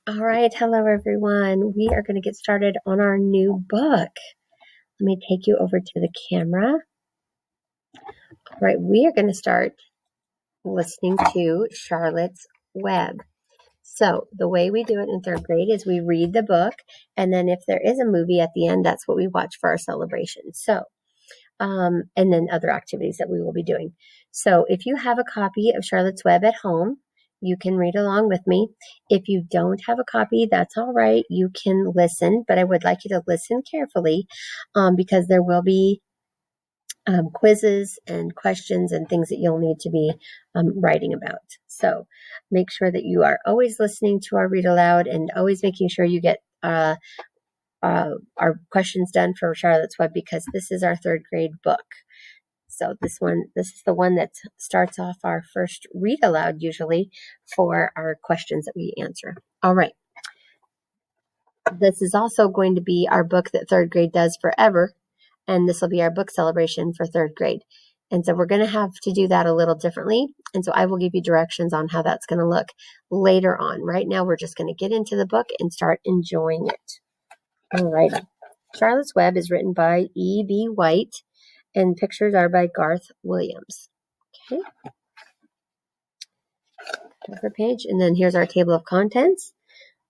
All right, hello everyone. We are going to get started on our new book. Let me take you over to the camera. All right, we are going to start listening to Charlotte's Web. So the way we do it in third grade is we read the book, and then if there is a movie at the end, that's what we watch for our celebration. So, and then other activities that we will be doing. So if you have a copy of Charlotte's Web at home, you can read along with me. If you don't have a copy, that's all right. You can listen, but I would like you to listen carefully because there will be quizzes and questions and things that you'll need to be writing about. So make sure that you are always listening to our read aloud and always making sure you get our questions done for Charlotte's Web because this is our third grade book. So this is the one that starts off our first read aloud usually for our questions that we answer. All right. This is also going to be our book that third grade does forever. And this will be our book celebration for third grade. And so we're going to have to do that a little differently. And so I will give you directions on how that's going to look later on. Right now, we're just going to get into the book and start enjoying it. All right. Charlotte's Web is written by E.B. White. And pictures are by Garth Williams. Okay. Cover page. And then here's our table of contents.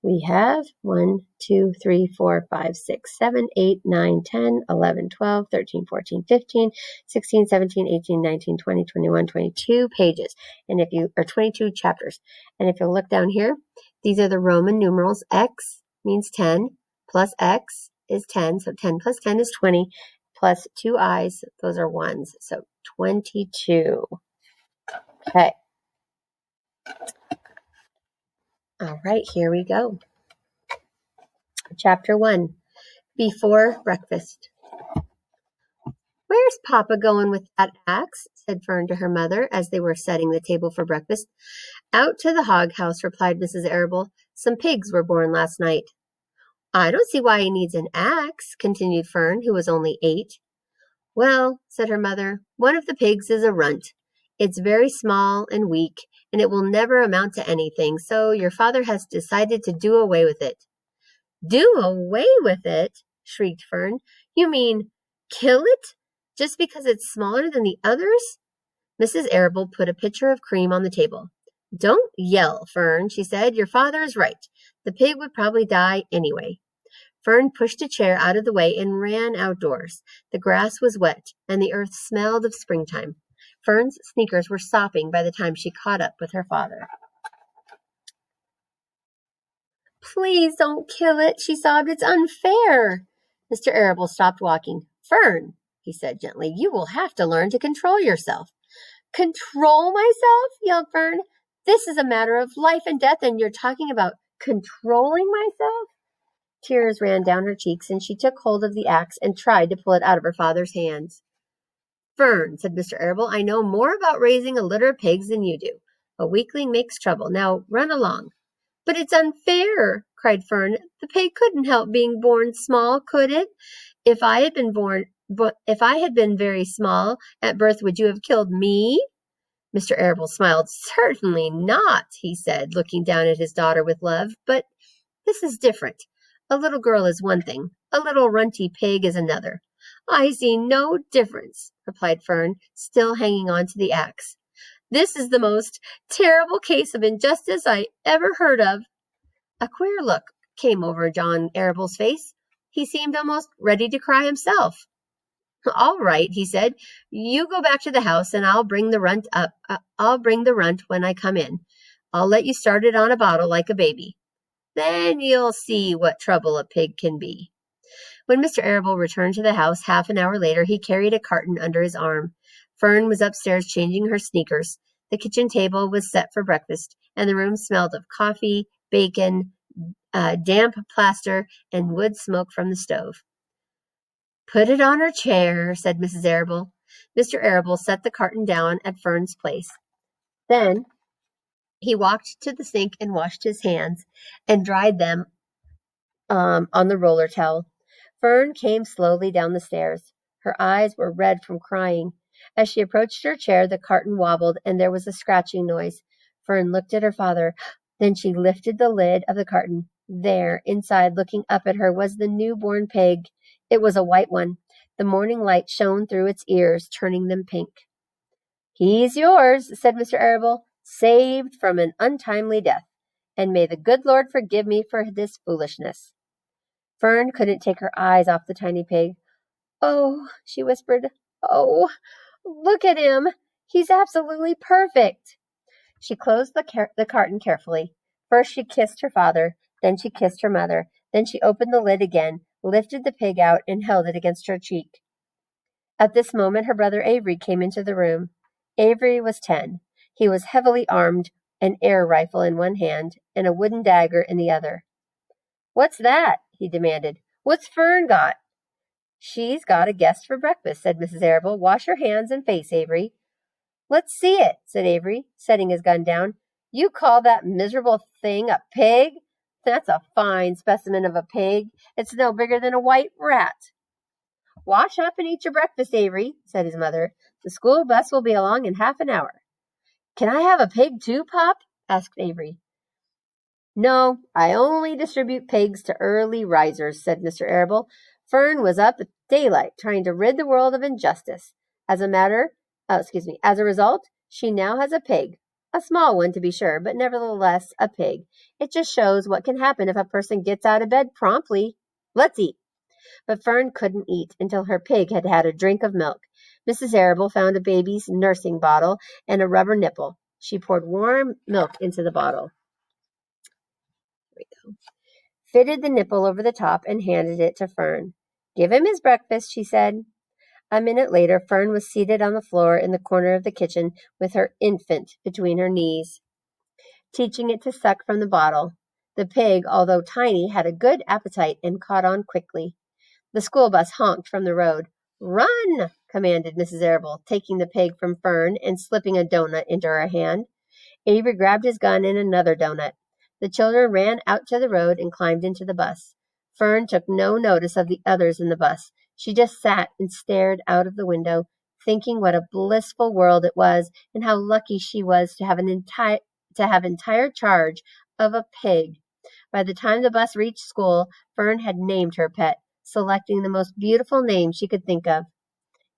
We have 1, 2, 3, 4, 5, 6, 7, 8, 9, 10, 11, 12, 13, 14, 15, 16, 17, 18, 19, 20, 21, 22 pages. And if you, or 22 chapters. And if you look down here, these are the Roman numerals. X means 10 plus X is 10. So 10 plus 10 is 20. Plus 2 I's, those are 1s. So 22. Okay. All right, here we go. Chapter 1, Before Breakfast. "Where's Papa going with that axe?" said Fern to her mother as they were setting the table for breakfast. "Out to the hog house," replied Mrs. Arable. "Some pigs were born last night." "I don't see why he needs an axe," continued Fern, who was only 8. "Well," said her mother, "one of the pigs is a runt. It's very small and weak, and it will never amount to anything, so your father has decided to do away with it." "Do away with it?" shrieked Fern. "You mean kill it, just because it's smaller than the others?" Mrs. Arable put a pitcher of cream on the table. "Don't yell, Fern," she said. "Your father is right. The pig would probably die anyway." Fern pushed a chair out of the way and ran outdoors. The grass was wet, and the earth smelled of springtime. Fern's sneakers were sopping by the time she caught up with her father. "Please don't kill it," she sobbed. "It's unfair." Mr. Arable stopped walking. "Fern," he said gently, "you will have to learn to control yourself." "Control myself?" yelled Fern. "This is a matter of life and death, and you're talking about controlling myself?" Tears ran down her cheeks, and she took hold of the axe and tried to pull it out of her father's hands. "Fern," said Mr. Arable, "I know more about raising a litter of pigs than you do. A weakling makes trouble. Now run along." "But it's unfair," cried Fern. "The pig couldn't help being born small, could it? If I had been very small at birth, would you have killed me?" Mr. Arable smiled. "Certainly not," he said, looking down at his daughter with love. "But this is different. A little girl is one thing. A little runty pig is another." "I see no difference," replied Fern, still hanging on to the axe. "This is the most terrible case of injustice I ever heard of." A queer look came over John Arable's face. He seemed almost ready to cry himself. "All right," he said. "You go back to the house, and I'll bring the runt up. I'll bring the runt when I come in. I'll let you start it on a bottle like a baby. Then you'll see what trouble a pig can be." When Mr. Arable returned to the house half an hour later, he carried a carton under his arm. Fern was upstairs changing her sneakers. The kitchen table was set for breakfast, and the room smelled of coffee, bacon, damp plaster, and wood smoke from the stove. "Put it on her chair," said Mrs. Arable. Mr. Arable set the carton down at Fern's place. Then he walked to the sink and washed his hands and dried them on the roller towel. Fern came slowly down the stairs. Her eyes were red from crying. As she approached her chair, the carton wobbled, and there was a scratching noise. Fern looked at her father. Then she lifted the lid of the carton. There, inside, looking up at her, was the newborn pig. It was a white one. The morning light shone through its ears, turning them pink. "He's yours," said Mr. Arable, "saved from an untimely death, and may the good Lord forgive me for this foolishness." Fern couldn't take her eyes off the tiny pig. "Oh," she whispered, "oh, look at him. He's absolutely perfect." She closed the carton carefully. First she kissed her father, then she kissed her mother, then she opened the lid again, lifted the pig out, and held it against her cheek. At this moment her brother Avery came into the room. Avery was 10. He was heavily armed, an air rifle in one hand and a wooden dagger in the other. "What's that?" he demanded. "What's Fern got?" "She's got a guest for breakfast," said Mrs. Arable. "Wash your hands and face, Avery." "Let's see it," said Avery, setting his gun down. "You call that miserable thing a pig? That's a fine specimen of a pig. It's no bigger than a white rat." "Wash up and eat your breakfast, Avery," said his mother. "The school bus will be along in half an hour." "Can I have a pig too, Pop?" asked Avery. "No, I only distribute pigs to early risers," said Mr. Arable. "Fern was up at daylight trying to rid the world of injustice. As a result, she now has a pig. A small one, to be sure, but nevertheless a pig. It just shows what can happen if a person gets out of bed promptly. Let's eat." But Fern couldn't eat until her pig had had a drink of milk. Mrs. Arable found a baby's nursing bottle and a rubber nipple. She poured warm milk into the bottle, fitted the nipple over the top, and handed it to Fern. "Give him his breakfast," she said. A minute later, Fern was seated on the floor in the corner of the kitchen with her infant between her knees, teaching it to suck from the bottle. The pig, although tiny, had a good appetite and caught on quickly. The school bus honked from the road. "Run!" commanded Mrs. Arable, taking the pig from Fern and slipping a doughnut into her hand. Avery grabbed his gun and another doughnut. The children ran out to the road and climbed into the bus. Fern took no notice of the others in the bus. She just sat and stared out of the window, thinking what a blissful world it was and how lucky she was to have entire charge of a pig. By the time the bus reached school, Fern had named her pet, selecting the most beautiful name she could think of.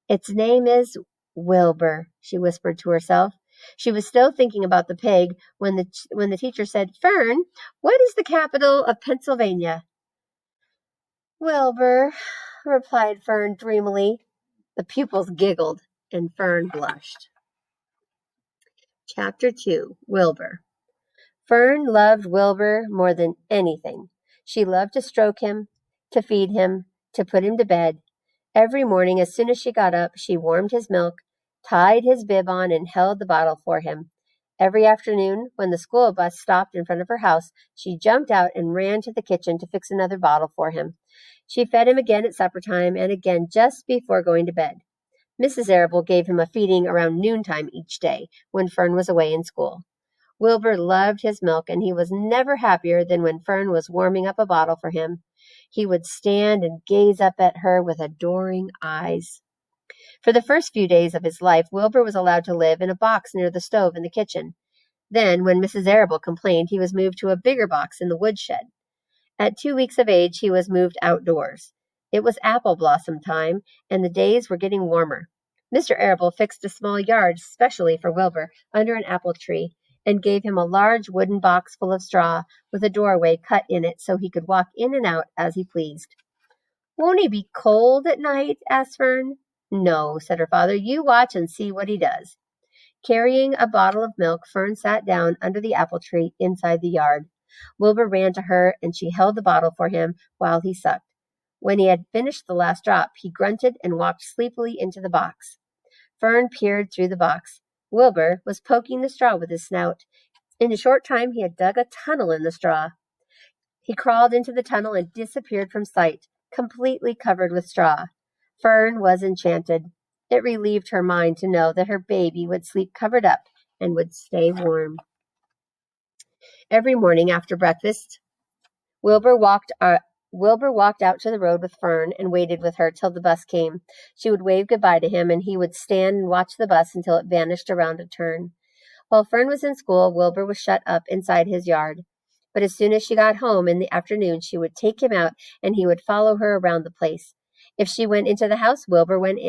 "Its name is Wilbur," she whispered to herself. She was still thinking about the pig when the teacher said, "Fern, what is the capital of Pennsylvania?" "Wilbur," replied Fern dreamily. The pupils giggled, and Fern blushed. Chapter 2. Wilbur. Fern loved Wilbur more than anything. She loved to stroke him, to feed him, to put him to bed. Every morning, as soon as she got up, she warmed his milk, tied his bib on, and held the bottle for him. Every afternoon, when the school bus stopped in front of her house, she jumped out and ran to the kitchen to fix another bottle for him. She fed him again at supper time and again just before going to bed. Mrs. Arable gave him a feeding around noontime each day when Fern was away in school. Wilbur loved his milk, and he was never happier than when Fern was warming up a bottle for him. He would stand and gaze up at her with adoring eyes. For the first few days of his life, Wilbur was allowed to live in a box near the stove in the kitchen. Then, when Mrs. Arable complained, he was moved to a bigger box in the woodshed. At 2 weeks of age, he was moved outdoors. It was apple blossom time, and the days were getting warmer. Mr. Arable fixed a small yard specially for Wilbur under an apple tree, and gave him a large wooden box full of straw, with a doorway cut in it so he could walk in and out as he pleased. "Won't he be cold at night?" asked Fern. "No," said her father. "You watch and see what he does." Carrying a bottle of milk, Fern sat down under the apple tree inside the yard. Wilbur ran to her, and she held the bottle for him while he sucked. When he had finished the last drop, he grunted and walked sleepily into the box. Fern peered through the box. Wilbur was poking the straw with his snout. In a short time, he had dug a tunnel in the straw. He crawled into the tunnel and disappeared from sight, completely covered with straw. Fern was enchanted. It relieved her mind to know that her baby would sleep covered up and would stay warm. Every morning after breakfast, Wilbur walked out to the road with Fern and waited with her till the bus came. She would wave goodbye to him, and he would stand and watch the bus until it vanished around a turn. While Fern was in school, Wilbur was shut up inside his yard. But as soon as she got home in the afternoon, she would take him out and he would follow her around the place. If she went into the house, Wilbur went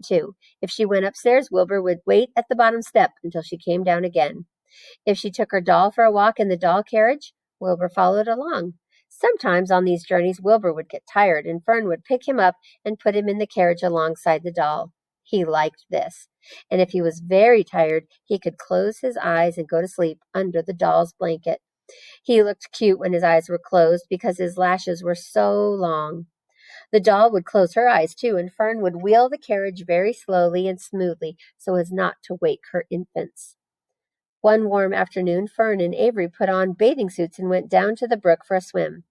too. If she went upstairs, Wilbur would wait at the bottom step until she came down again. If she took her doll for a walk in the doll carriage, Wilbur followed along. Sometimes on these journeys, Wilbur would get tired and Fern would pick him up and put him in the carriage alongside the doll. He liked this. And if he was very tired, he could close his eyes and go to sleep under the doll's blanket. He looked cute when his eyes were closed because his lashes were so long. The doll would close her eyes too, and Fern would wheel the carriage very slowly and smoothly so as not to wake her infants. One warm afternoon, Fern and Avery put on bathing suits and went down to the brook for a swim.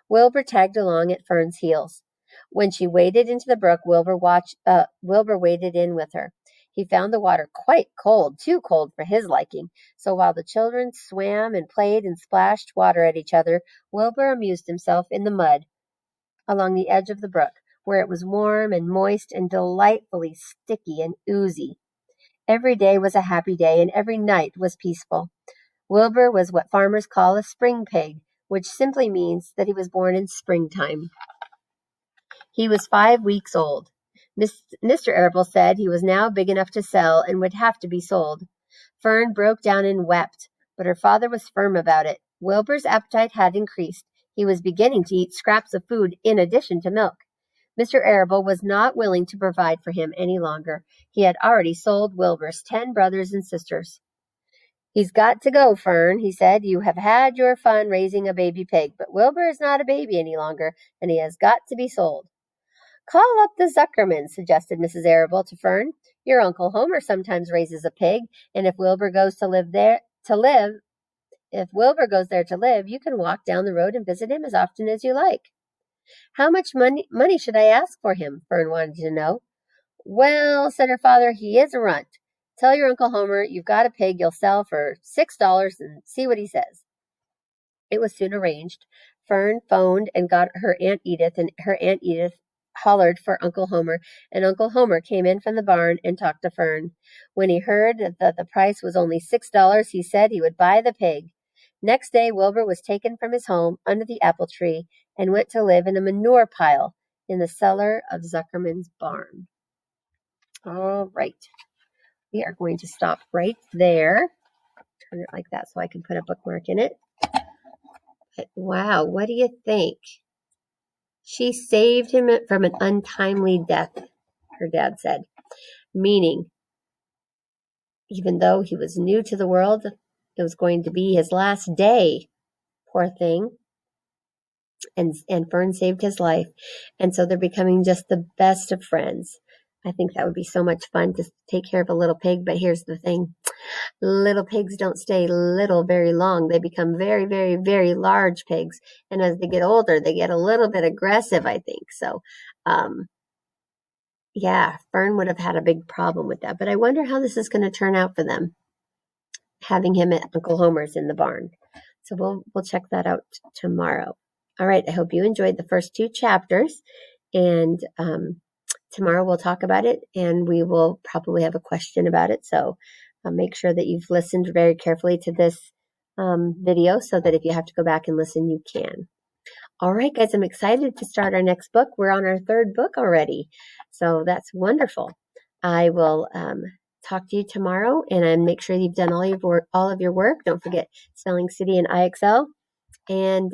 Wilbur tagged along at Fern's heels. When she waded into the brook, Wilbur waded in with her. He found the water quite cold, too cold for his liking. So while the children swam and played and splashed water at each other, Wilbur amused himself in the mud along the edge of the brook, where it was warm and moist and delightfully sticky and oozy. Every day was a happy day, and every night was peaceful. Wilbur was what farmers call a spring pig, which simply means that he was born in springtime. He was 5 weeks old. Mr. Arable said he was now big enough to sell and would have to be sold. Fern broke down and wept, but her father was firm about it. Wilbur's appetite had increased. He was beginning to eat scraps of food in addition to milk. Mr. Arable was not willing to provide for him any longer. He had already sold Wilbur's 10 brothers and sisters. He's got to go, Fern, he said. You have had your fun raising a baby pig, but Wilbur is not a baby any longer, and he has got to be sold. Call up the Zuckermans, suggested Mrs. Arable to Fern. Your Uncle Homer sometimes raises a pig, and if Wilbur goes to live, you can walk down the road and visit him as often as you like. How much money should I ask for him? Fern wanted to know. Well, said her father, he is a runt. Tell your Uncle Homer you've got a pig you'll sell for $6 and see what he says. It was soon arranged. Fern phoned and got her Aunt Edith, and her Aunt Edith hollered for Uncle Homer, and Uncle Homer came in from the barn and talked to Fern. When he heard that the price was only $6, he said he would buy the pig. Next day, Wilbur was taken from his home under the apple tree and went to live in a manure pile in the cellar of Zuckerman's barn. All right. We are going to stop right there. Turn it like that so I can put a bookmark in it. But wow, what do you think? She saved him from an untimely death, her dad said. Meaning, even though he was new to the world, it was going to be his last day. Poor thing. And Fern saved his life. And so they're becoming just the best of friends. I think that would be so much fun to take care of a little pig. But here's the thing. Little pigs don't stay little very long. They become very, very, very large pigs. And as they get older, they get a little bit aggressive, I think. So, yeah, Fern would have had a big problem with that. But I wonder how this is going to turn out for them, having him at Uncle Homer's in the barn. So we'll check that out tomorrow. All right, I hope you enjoyed the first 2 chapters. And tomorrow we'll talk about it, and we will probably have a question about it. So make sure that you've listened very carefully to this video so that if you have to go back and listen, you can. All right, guys, I'm excited to start our next book. We're on our 3rd book already, so that's wonderful. I will talk to you tomorrow, and make sure you've done all of your work. Don't forget Spelling City and IXL, and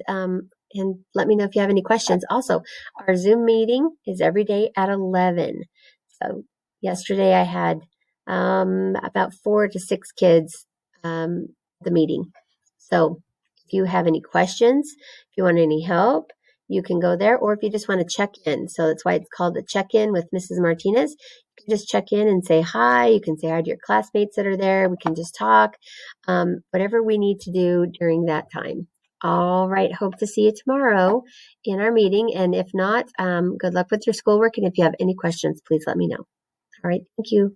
let me know if you have any questions. Also, our Zoom meeting is every day at 11. So yesterday I had about 4 to 6 kids the meeting. So if you have any questions, if you want any help, you can go there, or if you just want to check in. So that's why it's called the check-in with Mrs. Martinez. You can just check in and say hi. You can say hi to your classmates that are there. We can just talk, whatever we need to do during that time. All right. Hope to see you tomorrow in our meeting. And if not, good luck with your schoolwork. And if you have any questions, please let me know. All right. Thank you.